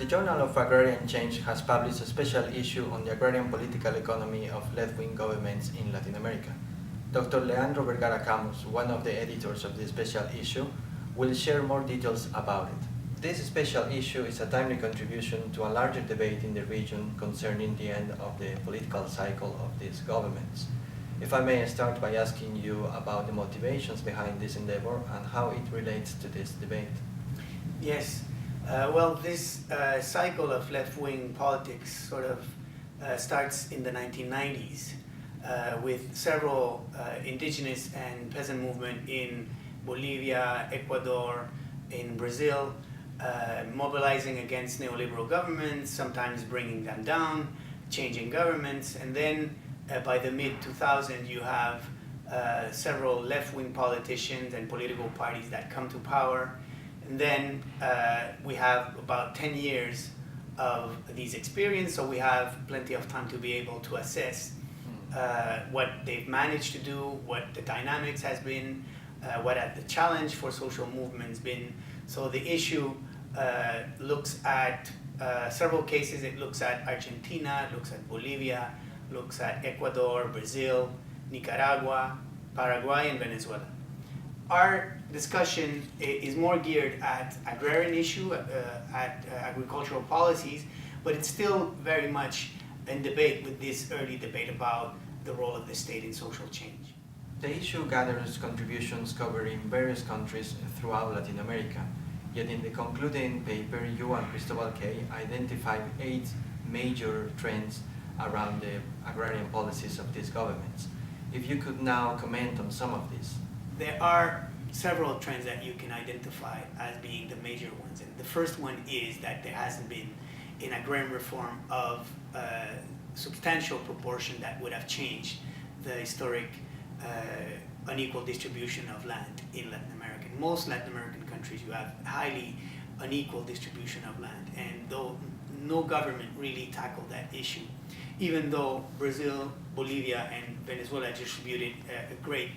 The Journal of Agrarian Change has published a special issue on the agrarian political economy of left-wing governments in Latin America. Dr. Leandro Vergara-Camus, one of the editors of this special issue, will share more details about it. This special issue is a timely contribution to a larger debate in the region concerning the end of the political cycle of these governments. If I may start by asking you about the motivations behind this endeavor and how it relates to this debate. Yes. Well, this cycle of left-wing politics sort of starts in the 1990s with several indigenous and peasant movement in Bolivia, Ecuador, in Brazil, mobilizing against neoliberal governments, sometimes bringing them down, changing governments, and then by the mid-2000s you have several left-wing politicians and political parties that come to power. And then we have about 10 years of these experiences, so we have plenty of time to be able to assess what they've managed to do, what the dynamics has been, what the challenge for social movements been. So the issue looks at several cases. It looks at Argentina, it looks at Bolivia, looks at Ecuador, Brazil, Nicaragua, Paraguay, and Venezuela. Our discussion is more geared at agrarian issue, at agricultural policies, but it's still very much in debate with this early debate about the role of the state in social change. The issue gathers contributions covering various countries throughout Latin America, yet in the concluding paper, you and Cristóbal identified 8 major trends around the agrarian policies of these governments. If you could now comment on some of these. There are several trends that you can identify as being the major ones. And the first one is that there hasn't been an agrarian reform of substantial proportion that would have changed the historic unequal distribution of land in Latin America. In most Latin American countries, you have highly unequal distribution of land, and though no government really tackled that issue, even though Brazil, Bolivia, and Venezuela distributed a great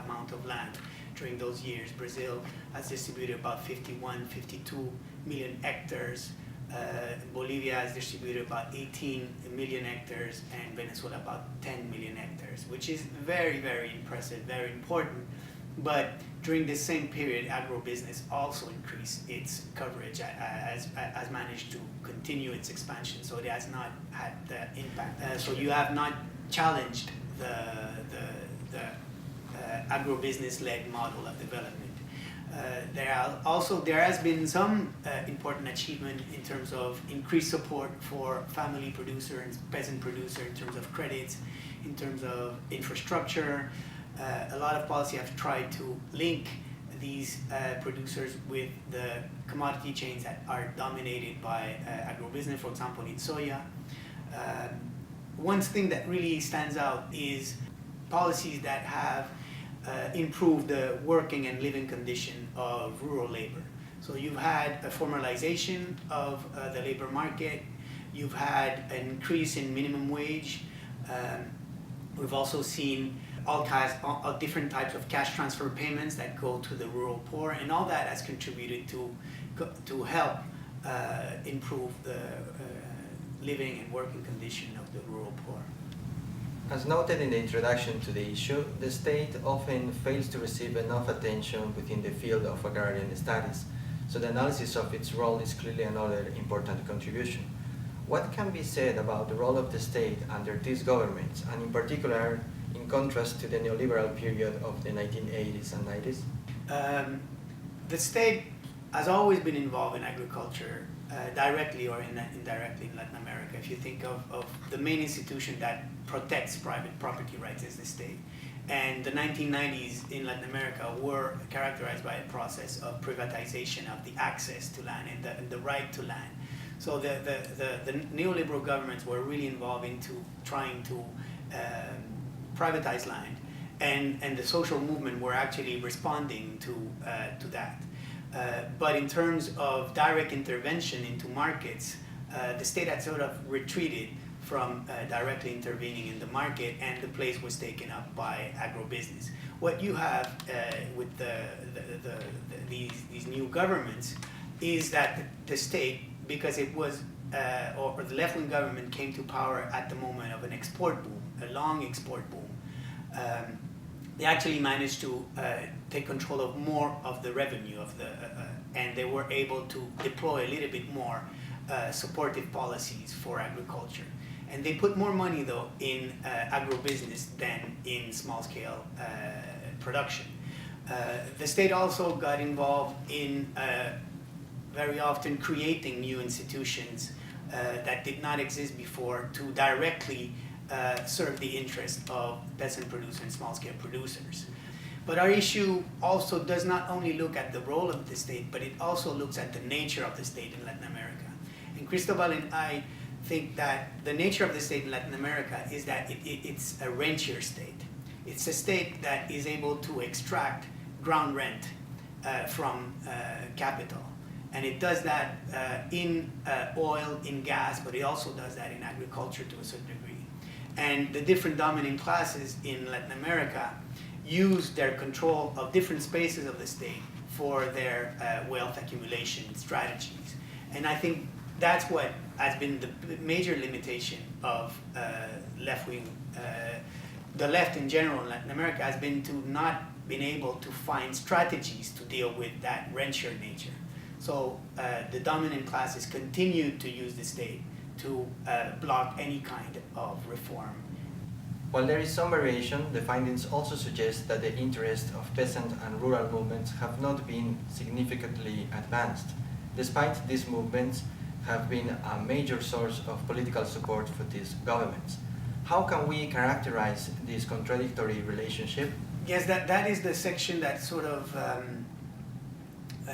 amount of land during those years. Brazil has distributed about 51, 52 million hectares. Bolivia has distributed about 18 million hectares, and Venezuela about 10 million hectares, which is very, very impressive, very important. But during this same period, agribusiness also increased its coverage, has managed to continue its expansion, so it has not had the impact. So you have not challenged the agribusiness-led model of development. There has been some important achievement in terms of increased support for family producer and peasant producer in terms of credits, in terms of infrastructure. A lot of policy have tried to link these producers with the commodity chains that are dominated by agribusiness, for example, in soya. One thing that really stands out is policies that have improved the working and living condition of rural labor. So you've had a formalization of the labor market, you've had an increase in minimum wage, we've also seen all different types of cash transfer payments that go to the rural poor, and all that has contributed to help improve the living and working condition of the rural poor. As noted in the introduction to the issue, the state often fails to receive enough attention within the field of agrarian studies, so the analysis of its role is clearly another important contribution. What can be said about the role of the state under these governments, and in particular in contrast to the neoliberal period of the 1980s and 90s? The state has always been involved in agriculture, directly or indirectly in Latin America. If you think of the main institution that protects private property rights is the state. And the 1990s in Latin America were characterized by a process of privatization of the access to land and the right to land. So the neoliberal governments were really involved into trying to privatize land, and the social movement were actually responding to that. But in terms of direct intervention into markets, the state had sort of retreated from directly intervening in the market, and the place was taken up by agribusiness. What you have with these new governments is that the state because it was, or the left-wing government came to power at the moment of an export boom, a long export boom. They actually managed to take control of more of the revenue of the, and they were able to deploy a little bit more supportive policies for agriculture. And they put more money, though, in agribusiness than in small-scale production. The state also got involved in very often creating new institutions that did not exist before to directly serve the interest of peasant producers and small-scale producers. But our issue also does not only look at the role of the state, but it also looks at the nature of the state in Latin America. And Cristóbal and I think that the nature of the state in Latin America is that it's a rentier state. It's a state that is able to extract ground rent from capital. And it does that in oil, in gas, but it also does that in agriculture to a certain degree. And the different dominant classes in Latin America use their control of different spaces of the state for their wealth accumulation strategies. And I think that's what has been the major limitation of left-wing, the left in general in Latin America has been to not been able to find strategies to deal with that rentier nature. So the dominant classes continue to use the state to block any kind of reform. While there is some variation, the findings also suggest that the interests of peasant and rural movements have not been significantly advanced, despite these movements have been a major source of political support for these governments. How can we characterize this contradictory relationship? Yes, that is the section that sort of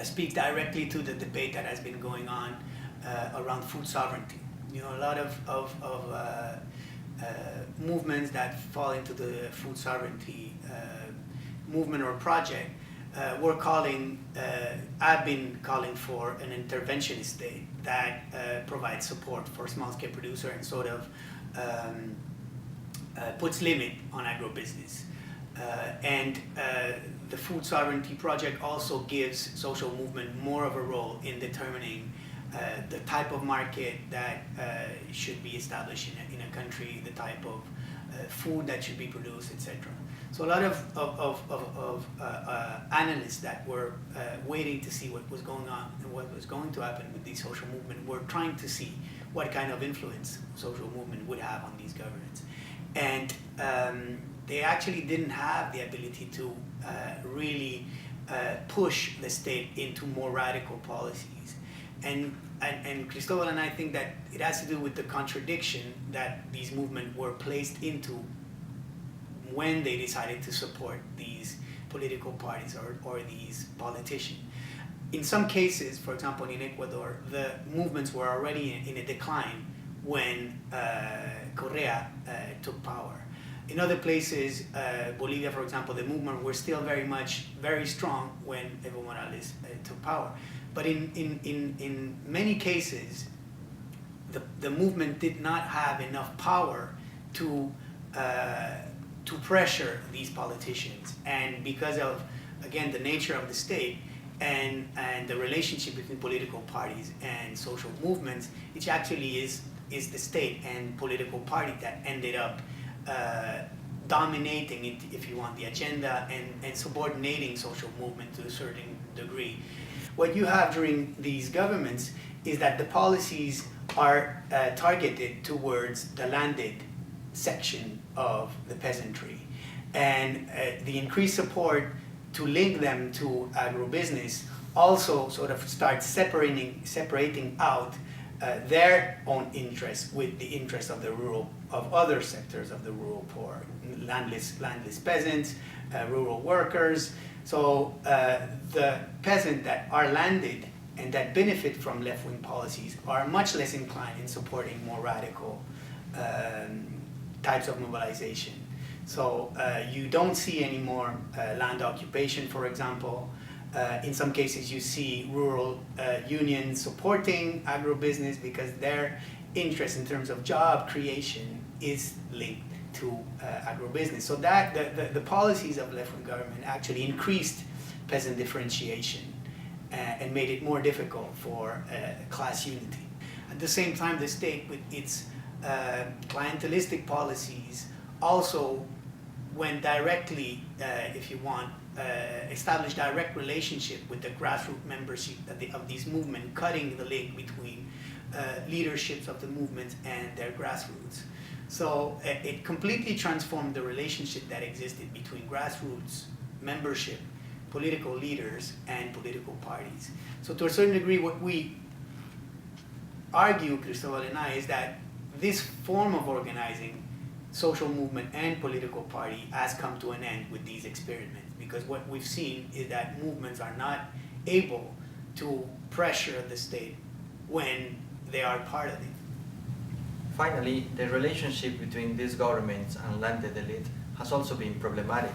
speaks directly to the debate that has been going on around food sovereignty. You know, a lot of movements that fall into the food sovereignty movement or project were calling, I've been calling for an interventionist state that provides support for small-scale producer and sort of puts limit on agribusiness. And the food sovereignty project also gives social movement more of a role in determining the type of market that should be established in a country, the type of food that should be produced, etc. So a lot of analysts that were waiting to see what was going on and what was going to happen with the social movement were trying to see what kind of influence social movement would have on these governments. And they actually didn't have the ability to really push the state into more radical policies. And Cristóbal and I think that it has to do with the contradiction that these movements were placed into when they decided to support these political parties or these politicians. In some cases, for example, in Ecuador, the movements were already in a decline when Correa took power. In other places, Bolivia, for example, the movement were still very strong when Evo Morales took power. But in many cases, the movement did not have enough power to pressure these politicians. And because of, again, the nature of the state and the relationship between political parties and social movements, it actually is the state and political party that ended up dominating it, if you want, the agenda and subordinating social movement to a certain degree. What you have during these governments is that the policies are targeted towards the landed section of the peasantry. And the increased support to link them to agribusiness also sort of starts separating out their own interests with the interests of the rural, of other sectors of the rural poor, landless peasants, rural workers. So the peasants that are landed and that benefit from left-wing policies are much less inclined in supporting more radical types of mobilization. So you don't see any more land occupation, for example. In some cases, you see rural unions supporting agribusiness because their interest in terms of job creation is linked to agribusiness. So that the policies of left-wing government actually increased peasant differentiation and made it more difficult for class unity. At the same time, the state, with its clientelistic policies, also went directly, if you want, established direct relationship with the grassroots membership of these movements, cutting the link between leaderships of the movement and their grassroots. So it completely transformed the relationship that existed between grassroots membership, political leaders, and political parties. So to a certain degree, what we argue, Cristóbal and I, is that this form of organizing, social movement and political party, has come to an end with these experiments, because what we've seen is that movements are not able to pressure the state when they are part of it. Finally, the relationship between these governments and landed elite has also been problematic,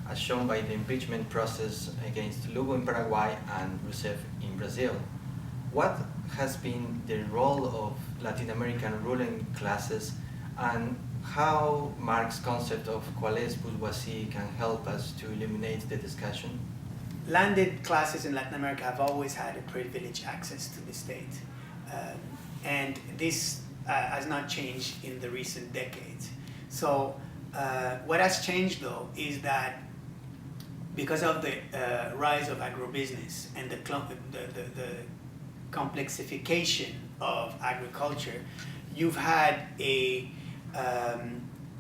as shown by the impeachment process against Lugo in Paraguay and Rousseff in Brazil. What has been the role of Latin American ruling classes, and how Marx's concept of quelle bourgeoisie can help us to eliminate the discussion? Landed classes in Latin America have always had a privileged access to the state. And this has not changed in the recent decades. So what has changed, though, is that because of the rise of agribusiness and the complexification of agriculture, you've had an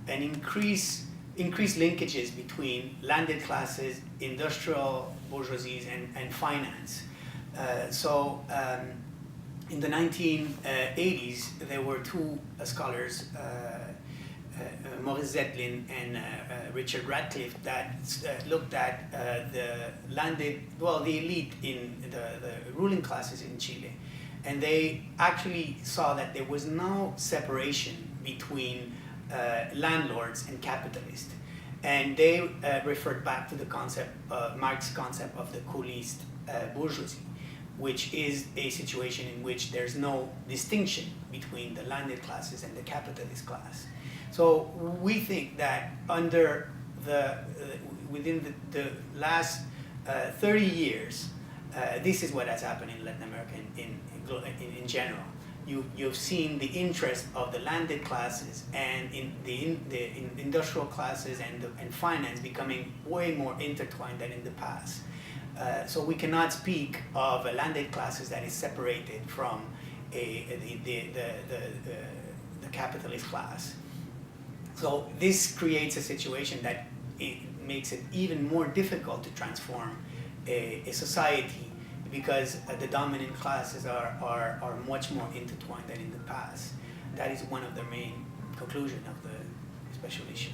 increased linkages between landed classes, industrial bourgeoisies, and finance. In the 1980s, there were two scholars, Maurice Zetlin and Richard Radcliffe, that looked at the elite in the ruling classes in Chile. And they actually saw that there was no separation between landlords and capitalists. And they referred back to the concept, Marx's concept of the couliste bourgeoisie, which is a situation in which there's no distinction between the landed classes and the capitalist class. So we think that within the last 30 years, this is what has happened in Latin America in general. You've seen the interest of the landed classes and in the industrial classes and finance becoming way more intertwined than in the past. So we cannot speak of a landed classes that is separated from the capitalist class. So this creates a situation that it makes it even more difficult to transform a society, because the dominant classes are much more intertwined than in the past. That is one of the main conclusions of the special issue.